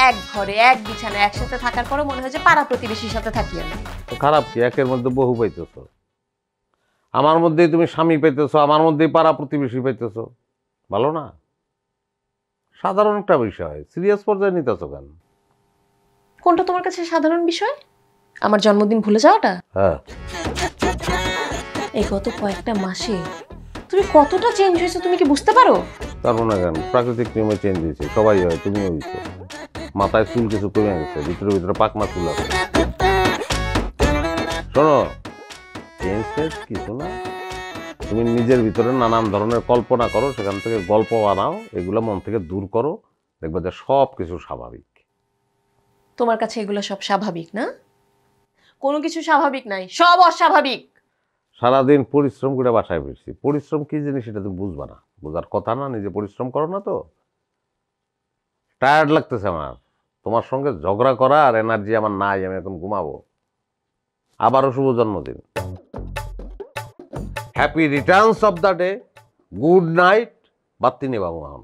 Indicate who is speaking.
Speaker 1: এক ঘরে এক বিছানায় একসাথে থাকার পরে মনে হয় যে পাড়া প্রতিবেশীর সাথে থাকি আমি।
Speaker 2: তো খারাপ কি? একের মধ্যে বহু পাইতেছো। আমার মধ্যেই তুমি স্বামী পাইতেছো, আমার মধ্যেই পাড়া প্রতিবেশী পাইতেছো। ভালো না? সাধারণ একটা বিষয়, সিরিয়াস পর্যায়ে নিতেছো কেন?
Speaker 1: কোনটা তোমার কাছে সাধারণ বিষয়? আমার জন্মদিন ভুলে যাওয়াটা?
Speaker 2: হ্যাঁ,
Speaker 1: এই গত কয়েকটা মাসে তুমি কতটা চেঞ্জ হয়েছো তুমি কি বুঝতে পারো?
Speaker 2: তারপর না কেন? প্রাকৃতিক নিয়মে চেঞ্জ হয়েছে, সবাই হয়, তুমিও হয়েছো। মাথায় চুল কিছু কমে গেছে, ভিতরে ভিতরে পাকনা চুল আছে। শোনো, চেঞ্জ কিছু না, তুমি নিজের ভিতরে নানান ধরনের কল্পনা করো, সেখান থেকে গল্প বানাও, এগুলো মন থেকে দূর করো, দেখবে যে সব কিছু স্বাভাবিক।
Speaker 1: তোমার কাছে এগুলো সব স্বাভাবিক না? কোনো কিছু স্বাভাবিক নাই, সব অস্বাভাবিক।
Speaker 2: সারাদিন পরিশ্রম করে বাসায় ফিরছি, পরিশ্রম কি জিনিস সেটা তুমি বুঝবা না, বোঝার কথা না, নিজে পরিশ্রম করো না তো। টায়ার্ড লাগতেছে আমার, তোমার সঙ্গে ঝগড়া করা আর এনার্জি আমার নাই, আমি এখন ঘুমাবো। আবারও শুভ জন্মদিন, happy Returns of the day, good night. বাত্তি নেবাবো এখন।